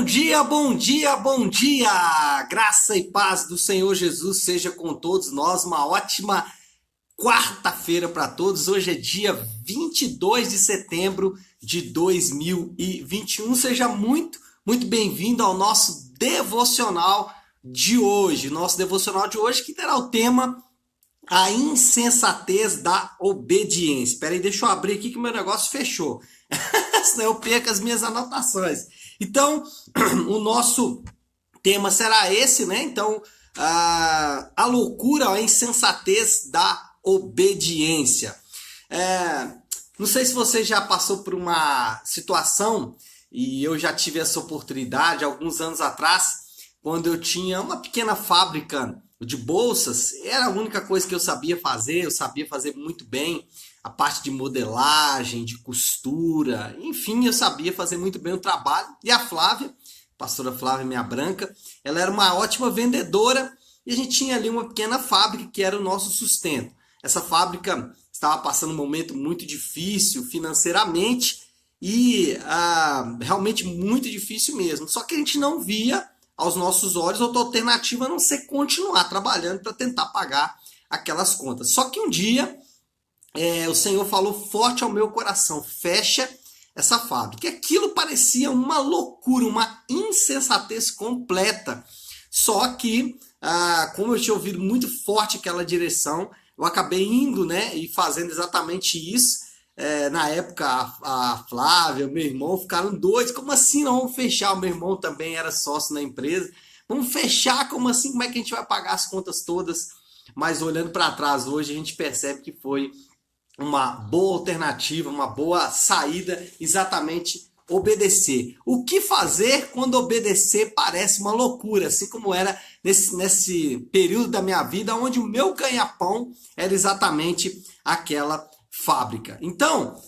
dia, bom dia, bom dia! Graça e paz do Senhor Jesus seja com todos nós. Uma ótima quarta-feira para todos. Hoje é dia 22 de setembro de 2021. Seja muito bem-vindo ao nosso devocional de hoje. Nosso devocional de hoje que terá o tema a insensatez da obediência. Espera aí, deixa eu abrir aqui que meu negócio fechou. Senão eu perco as minhas anotações. Então, o nosso tema será esse, né? Então, a loucura, a insensatez da obediência. Não sei se você já passou por uma situação, e eu já tive essa oportunidade alguns anos atrás, quando eu tinha uma pequena fábrica de bolsas. Era a única coisa que eu sabia fazer muito bem. A parte de modelagem, de costura, enfim, eu sabia fazer muito bem o trabalho. E a Flávia, a pastora Flávia Minha Branca, ela era uma ótima vendedora e a gente tinha ali uma pequena fábrica que era o nosso sustento. Essa fábrica estava passando um momento muito difícil financeiramente e realmente muito difícil mesmo. Só que a gente não via aos nossos olhos outra alternativa a não ser continuar trabalhando para tentar pagar aquelas contas. Só que um dia o Senhor falou forte ao meu coração: fecha essa fábrica. E aquilo parecia uma loucura, uma insensatez completa. Só que, como eu tinha ouvido muito forte aquela direção, eu acabei indo, né, e fazendo exatamente isso. Na época, a Flávia, o meu irmão, ficaram doidos. Como assim não vamos fechar? O meu irmão também era sócio na empresa. Vamos fechar? Como assim? Como é que a gente vai pagar as contas todas? Mas olhando para trás hoje, a gente percebe que foi uma boa alternativa, uma boa saída, exatamente obedecer. O que fazer quando obedecer parece uma loucura, assim como era nesse período da minha vida, onde o meu ganha-pão era exatamente aquela fábrica. Então,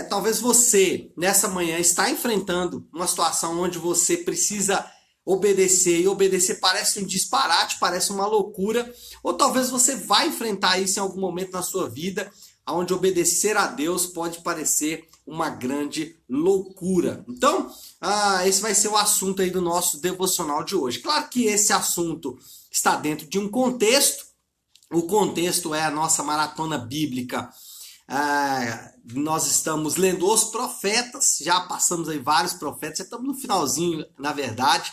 talvez você, nessa manhã, está enfrentando uma situação onde você precisa obedecer, e obedecer parece um disparate, parece uma loucura, ou talvez você vai enfrentar isso em algum momento na sua vida, onde obedecer a Deus pode parecer uma grande loucura. Então, esse vai ser o assunto aí do nosso devocional de hoje. Claro que esse assunto está dentro de um contexto. O contexto é a nossa maratona bíblica. Nós estamos lendo os profetas, já passamos aí vários profetas, já estamos no finalzinho, na verdade.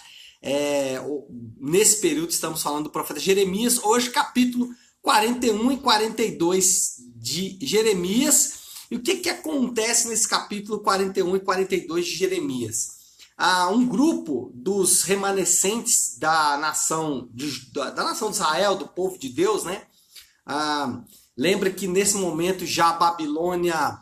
Nesse período estamos falando do profeta Jeremias, hoje capítulo 41 e 42 de Jeremias. E o que acontece nesse capítulo 41 e 42 de Jeremias? Um grupo dos remanescentes da nação de Israel, do povo de Deus, né? Lembra que nesse momento já a Babilônia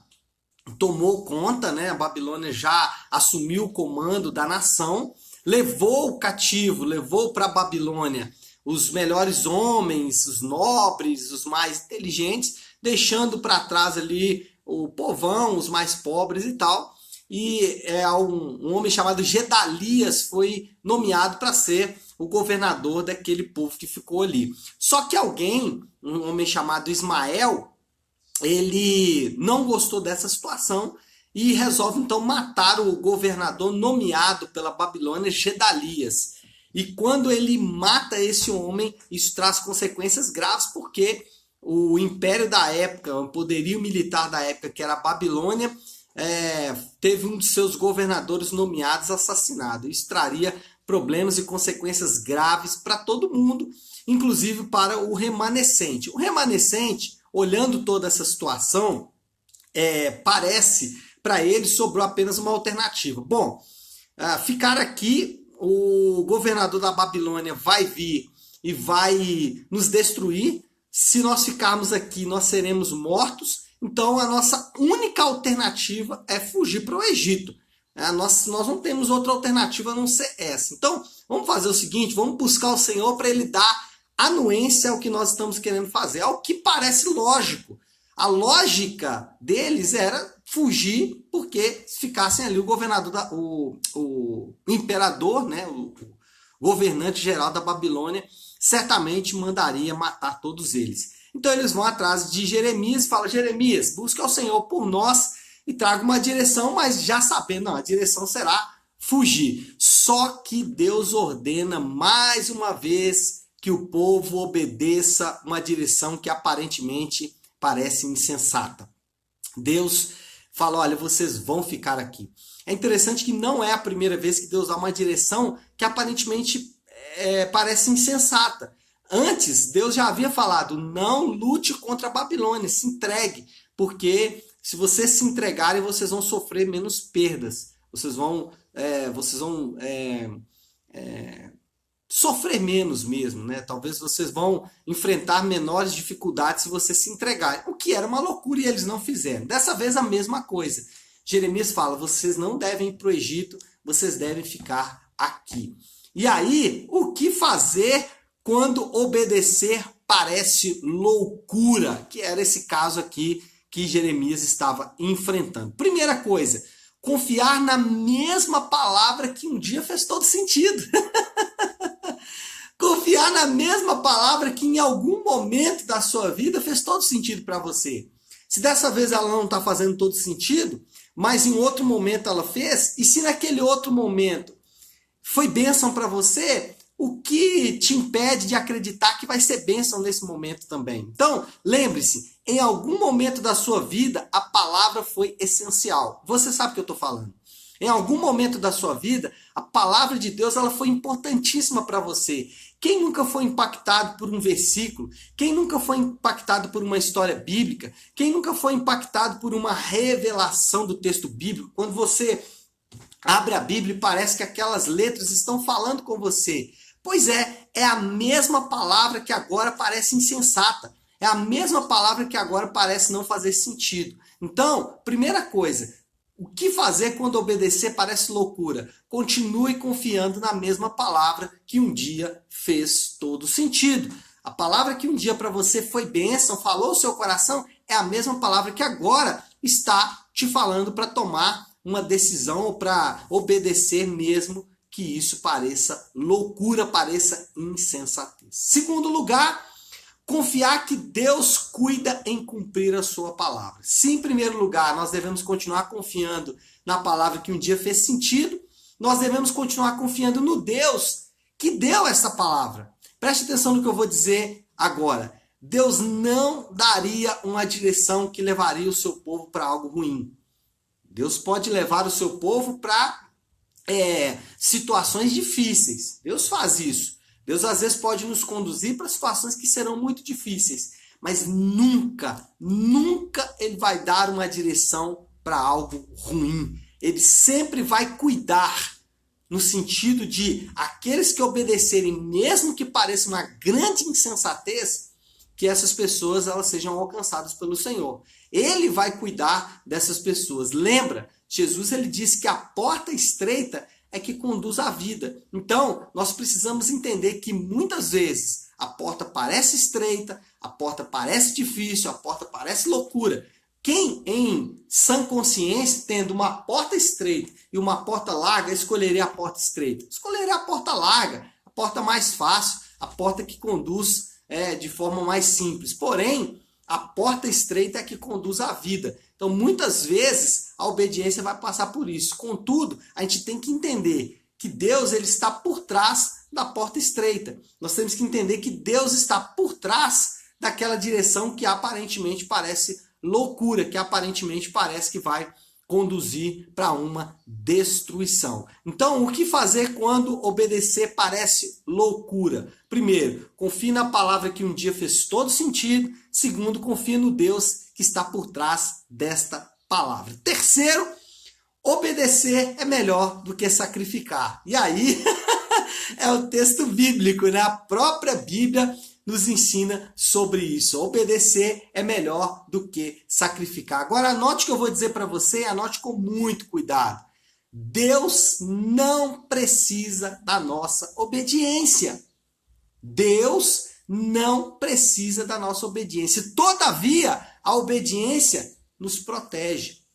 tomou conta, né? A Babilônia já assumiu o comando da nação, levou para a Babilônia os melhores homens, os nobres, os mais inteligentes, deixando para trás ali o povão, os mais pobres e tal. E um homem chamado Gedalias foi nomeado para ser o governador daquele povo que ficou ali. Só que um homem chamado Ismael, ele não gostou dessa situação e resolve então matar o governador nomeado pela Babilônia, Gedalias. E quando ele mata esse homem, isso traz consequências graves, porque o império da época, o poderio militar da época, que era a Babilônia, teve um de seus governadores nomeados assassinado. Isso traria problemas e consequências graves para todo mundo, inclusive para o remanescente. O remanescente, olhando toda essa situação, parece para ele sobrou apenas uma alternativa. Bom, ficar aqui, o governador da Babilônia vai vir e vai nos destruir. Se nós ficarmos aqui, nós seremos mortos. Então, a nossa única alternativa é fugir para o Egito. Nós não temos outra alternativa a não ser essa. Então, vamos fazer o seguinte, vamos buscar o Senhor para Ele dar anuência ao que nós estamos querendo fazer. Ao que parece lógico. A lógica deles era fugir, porque se ficassem ali o governador, o imperador, né, o governante geral da Babilônia, certamente mandaria matar todos eles. Então eles vão atrás de Jeremias e falam: Jeremias, busca o Senhor por nós e traga uma direção, mas já sabendo, não, a direção será fugir. Só que Deus ordena mais uma vez que o povo obedeça uma direção que aparentemente parece insensata. Deus fala, olha, vocês vão ficar aqui. É interessante que não é a primeira vez que Deus dá uma direção que aparentemente parece insensata. Antes, Deus já havia falado, não lute contra a Babilônia, se entregue, porque se vocês se entregarem, vocês vão sofrer menos perdas. Vocês vão sofrer menos mesmo, né? Talvez vocês vão enfrentar menores dificuldades se vocês se entregarem. O que era uma loucura e eles não fizeram. Dessa vez a mesma coisa. Jeremias fala, vocês não devem ir para o Egito, vocês devem ficar aqui. E aí, o que fazer quando obedecer parece loucura? Que era esse caso aqui que Jeremias estava enfrentando. Primeira coisa, confiar na mesma palavra que um dia fez todo sentido. Confiar na mesma palavra que em algum momento da sua vida fez todo sentido para você. Se dessa vez ela não está fazendo todo sentido, mas em outro momento ela fez, e se naquele outro momento foi bênção para você, o que te impede de acreditar que vai ser bênção nesse momento também? Então, lembre-se, em algum momento da sua vida, a palavra foi essencial. Você sabe o que eu estou falando. Em algum momento da sua vida, a palavra de Deus ela foi importantíssima para você. Quem nunca foi impactado por um versículo? Quem nunca foi impactado por uma história bíblica? Quem nunca foi impactado por uma revelação do texto bíblico? Quando você abre a Bíblia e parece que aquelas letras estão falando com você. Pois é a mesma palavra que agora parece insensata. É a mesma palavra que agora parece não fazer sentido. Então, primeira coisa, o que fazer quando obedecer parece loucura? Continue confiando na mesma palavra que um dia fez todo sentido. A palavra que um dia para você foi bênção, falou o seu coração, é a mesma palavra que agora está te falando para tomar uma decisão ou para obedecer mesmo que isso pareça loucura, pareça insensatez. Segundo lugar, confiar que Deus cuida em cumprir a sua palavra. Se em primeiro lugar nós devemos continuar confiando na palavra que um dia fez sentido, nós devemos continuar confiando no Deus que deu essa palavra. Preste atenção no que eu vou dizer agora. Deus não daria uma direção que levaria o seu povo para algo ruim. Deus pode levar o seu povo para situações difíceis. Deus faz isso. Deus às vezes pode nos conduzir para situações que serão muito difíceis, mas nunca Ele vai dar uma direção para algo ruim. Ele sempre vai cuidar, no sentido de aqueles que obedecerem, mesmo que pareça uma grande insensatez, que essas pessoas elas sejam alcançadas pelo Senhor. Ele vai cuidar dessas pessoas. Lembra? Jesus ele disse que a porta estreita é que conduz à vida. Então, nós precisamos entender que muitas vezes a porta parece estreita, a porta parece difícil, a porta parece loucura. Quem em sã consciência, tendo uma porta estreita e uma porta larga, escolheria a porta estreita? Escolheria a porta larga, a porta mais fácil, a porta que conduz de forma mais simples. Porém, a porta estreita é que conduz à vida. Então, muitas vezes, a obediência vai passar por isso. Contudo, a gente tem que entender que Deus ele está por trás da porta estreita. Nós temos que entender que Deus está por trás daquela direção que aparentemente parece loucura, que aparentemente parece que vai conduzir para uma destruição. Então, o que fazer quando obedecer parece loucura? Primeiro, confie na palavra que um dia fez todo sentido. Segundo, confie no Deus que está por trás desta palavra. Terceiro, obedecer é melhor do que sacrificar. E aí, é o texto bíblico, né? A própria Bíblia nos ensina sobre isso. Obedecer é melhor do que sacrificar. Agora, anote o que eu vou dizer para você, anote com muito cuidado. Deus não precisa da nossa obediência. Deus não precisa da nossa obediência. Todavia, a obediência nos protege.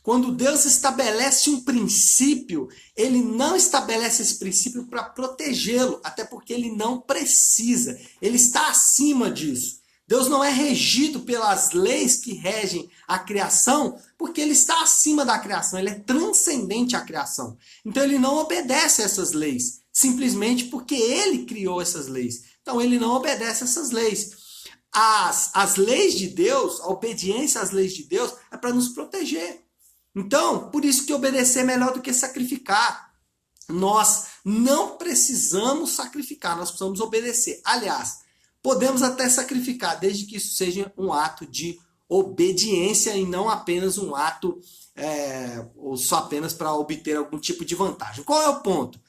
Quando Deus estabelece um princípio, Ele não estabelece esse princípio para protegê-lo, até porque Ele não precisa. Ele está acima disso. Deus não é regido pelas leis que regem a criação, porque ele está acima da criação, ele é transcendente à criação. Então ele não obedece a essas leis, simplesmente porque ele criou essas leis. Então ele não obedece a essas leis. As leis de Deus, a obediência às leis de Deus é para nos proteger. Então, por isso que obedecer é melhor do que sacrificar. Nós não precisamos sacrificar, nós precisamos obedecer. Aliás, podemos até sacrificar, desde que isso seja um ato de obediência e não apenas um ato ou só apenas para obter algum tipo de vantagem. Qual é o ponto?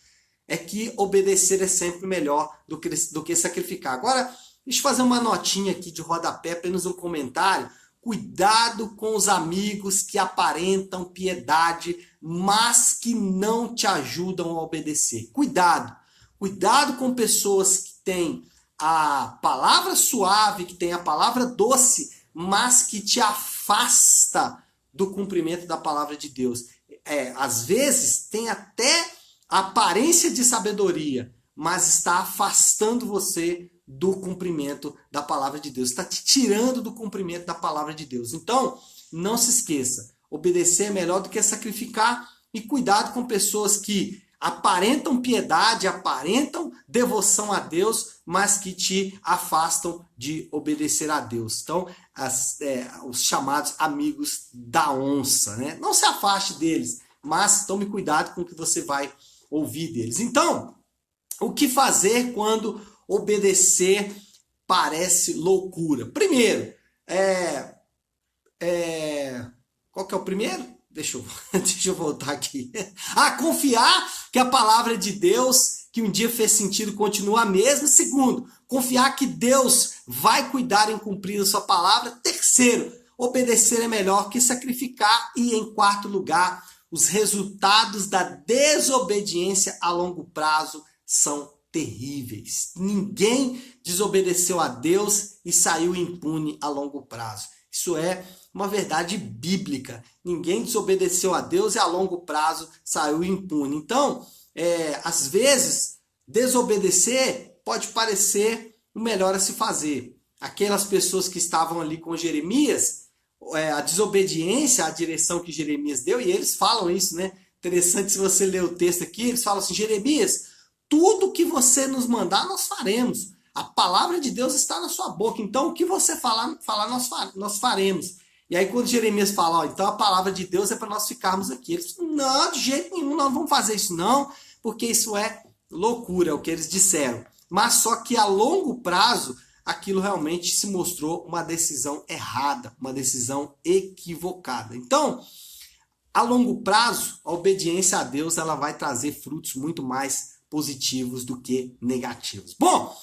É que obedecer é sempre melhor do que sacrificar. Agora, deixa eu fazer uma notinha aqui de rodapé, apenas um comentário. Cuidado com os amigos que aparentam piedade, mas que não te ajudam a obedecer. Cuidado. Cuidado com pessoas que têm a palavra suave, que têm a palavra doce, mas que te afasta do cumprimento da palavra de Deus. Às vezes tem até a aparência de sabedoria, mas está afastando você do cumprimento da palavra de Deus. Está te tirando do cumprimento da palavra de Deus. Então, não se esqueça. Obedecer é melhor do que sacrificar. E cuidado com pessoas que aparentam piedade, aparentam devoção a Deus, mas que te afastam de obedecer a Deus. Então, os chamados amigos da onça, né? Não se afaste deles, mas tome cuidado com o que você vai ouvir deles. Então, o que fazer quando obedecer parece loucura? Primeiro, qual que é o primeiro? Deixa eu voltar aqui. Confiar que a palavra de Deus, que um dia fez sentido, continua a mesma. Segundo, confiar que Deus vai cuidar em cumprir a sua palavra. Terceiro, obedecer é melhor que sacrificar. E em quarto lugar, os resultados da desobediência a longo prazo são terríveis. Ninguém desobedeceu a Deus e saiu impune a longo prazo. Isso é uma verdade bíblica. Ninguém desobedeceu a Deus e a longo prazo saiu impune. Então, às vezes, desobedecer pode parecer o melhor a se fazer. Aquelas pessoas que estavam ali com Jeremias, a desobediência à direção que Jeremias deu, e eles falam isso, né? Interessante, se você ler o texto aqui, eles falam assim: Jeremias, tudo que você nos mandar, nós faremos. A palavra de Deus está na sua boca. Então, o que você falar nós faremos. E aí, quando Jeremias fala, então a palavra de Deus é para nós ficarmos aqui. Eles falam, não, de jeito nenhum, nós não vamos fazer isso não, porque isso é loucura, é o que eles disseram. Mas só que a longo prazo, aquilo realmente se mostrou uma decisão errada, uma decisão equivocada. Então, a longo prazo, a obediência a Deus ela vai trazer frutos muito mais positivos do que negativos. Bom,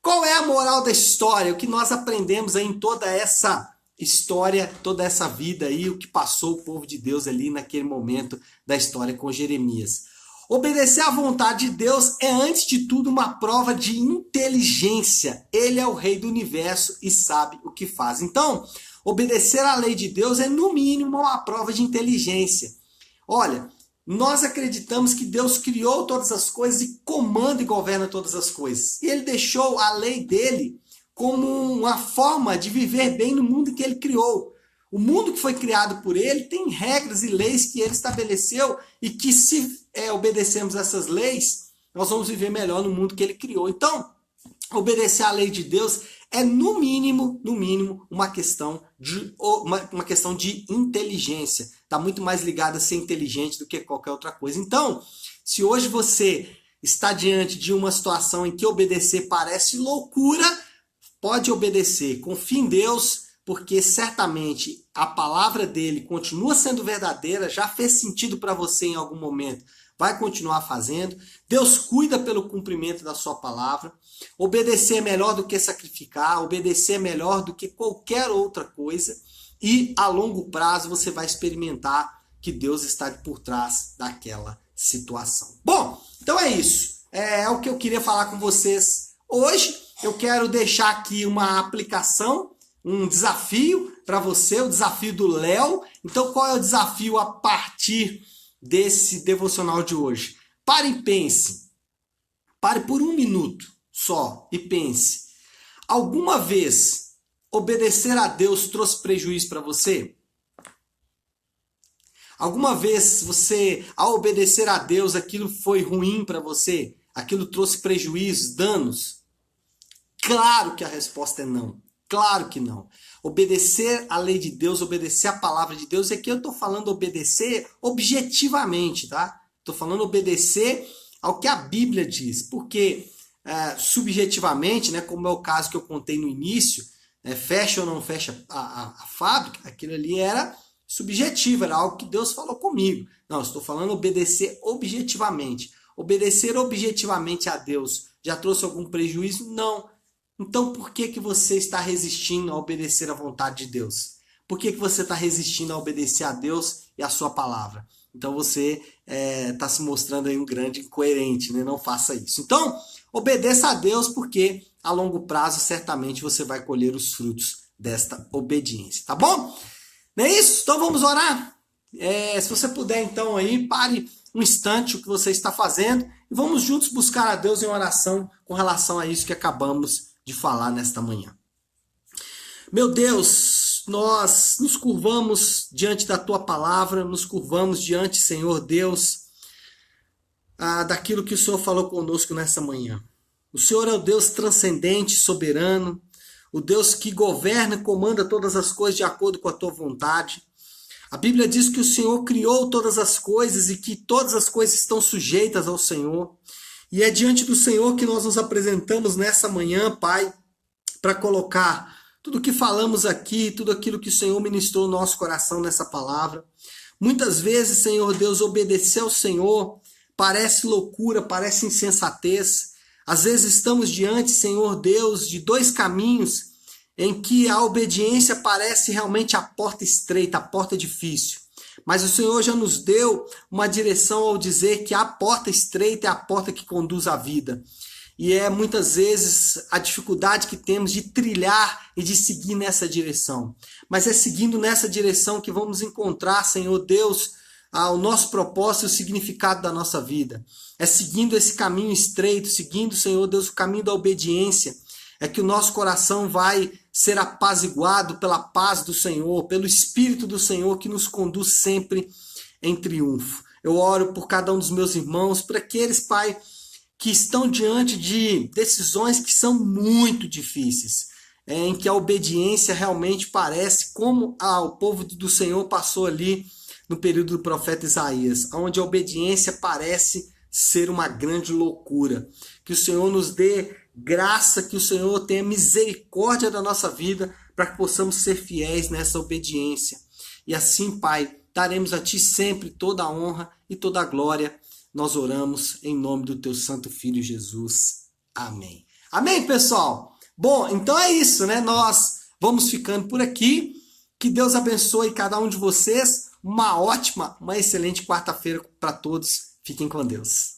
qual é a moral da história? O que nós aprendemos aí em toda essa história, toda essa vida aí, o que passou o povo de Deus ali naquele momento da história com Jeremias. Obedecer à vontade de Deus é, antes de tudo, uma prova de inteligência. Ele é o rei do universo e sabe o que faz. Então, obedecer à lei de Deus é, no mínimo, uma prova de inteligência. Olha, nós acreditamos que Deus criou todas as coisas e comanda e governa todas as coisas. E ele deixou a lei dele como uma forma de viver bem no mundo que ele criou. O mundo que foi criado por ele tem regras e leis que ele estabeleceu e que, se obedecermos essas leis, nós vamos viver melhor no mundo que ele criou. Então, obedecer à lei de Deus é, no mínimo, uma questão de inteligência. Está muito mais ligado a ser inteligente do que qualquer outra coisa. Então, se hoje você está diante de uma situação em que obedecer parece loucura, pode obedecer. Confie em Deus, porque certamente a palavra dele continua sendo verdadeira, já fez sentido para você em algum momento, vai continuar fazendo. Deus cuida pelo cumprimento da sua palavra. Obedecer é melhor do que sacrificar, obedecer é melhor do que qualquer outra coisa. E a longo prazo você vai experimentar que Deus está por trás daquela situação. Bom, então é isso. É o que eu queria falar com vocês hoje. Eu quero deixar aqui uma aplicação, um desafio para você, o desafio do Léo. Então, qual é o desafio a partir desse devocional de hoje? Pare e pense. Pare por 1 minuto só e pense. Alguma vez obedecer a Deus trouxe prejuízo para você? Alguma vez você, ao obedecer a Deus, aquilo foi ruim para você? Aquilo trouxe prejuízos, danos? Claro que a resposta é não. Claro que não. Obedecer a lei de Deus, obedecer a palavra de Deus, é que eu estou falando obedecer objetivamente, tá? Estou falando obedecer ao que a Bíblia diz. Porque subjetivamente, né, como é o caso que eu contei no início, fecha ou não fecha a fábrica, aquilo ali era subjetivo, era algo que Deus falou comigo. Não, estou falando obedecer objetivamente. Obedecer objetivamente a Deus já trouxe algum prejuízo? Não. Então por que você está resistindo a obedecer à vontade de Deus? Por que você está resistindo a obedecer a Deus e a sua palavra? Então você está se mostrando aí um grande incoerente, né? Não faça isso. Então, obedeça a Deus, porque a longo prazo certamente você vai colher os frutos desta obediência, tá bom? Não é isso? Então vamos orar? Se você puder, então, aí, pare um instante o que você está fazendo e vamos juntos buscar a Deus em oração com relação a isso que acabamos de falar nesta manhã. Meu Deus, nós nos curvamos diante da Tua palavra, nos curvamos diante, Senhor Deus, daquilo que o Senhor falou conosco nessa manhã. O Senhor é o Deus transcendente, soberano, o Deus que governa e comanda todas as coisas de acordo com a tua vontade. A Bíblia diz que o Senhor criou todas as coisas e que todas as coisas estão sujeitas ao Senhor. E é diante do Senhor que nós nos apresentamos nessa manhã, Pai, para colocar tudo o que falamos aqui, tudo aquilo que o Senhor ministrou no nosso coração nessa palavra. Muitas vezes, Senhor Deus, obedecer ao Senhor parece loucura, parece insensatez. Às vezes estamos diante, Senhor Deus, de dois caminhos em que a obediência parece realmente a porta estreita, a porta difícil. Mas o Senhor já nos deu uma direção ao dizer que a porta estreita é a porta que conduz à vida. E é muitas vezes a dificuldade que temos de trilhar e de seguir nessa direção. Mas é seguindo nessa direção que vamos encontrar, Senhor Deus, o nosso propósito e o significado da nossa vida. É seguindo esse caminho estreito, seguindo, Senhor Deus, o caminho da obediência, é que o nosso coração vai ser apaziguado pela paz do Senhor, pelo Espírito do Senhor que nos conduz sempre em triunfo. Eu oro por cada um dos meus irmãos, por aqueles, Pai, que estão diante de decisões que são muito difíceis, em que a obediência realmente parece como o povo do Senhor passou ali no período do profeta Isaías, onde a obediência parece ser uma grande loucura. Que o Senhor nos dê graça, que o Senhor tenha misericórdia da nossa vida, para que possamos ser fiéis nessa obediência. E assim, Pai, daremos a Ti sempre toda a honra e toda a glória. Nós oramos em nome do Teu Santo Filho Jesus. Amém. Amém, pessoal? Bom, então é isso, né? Nós vamos ficando por aqui. Que Deus abençoe cada um de vocês. Uma excelente quarta-feira para todos. Fiquem com Deus.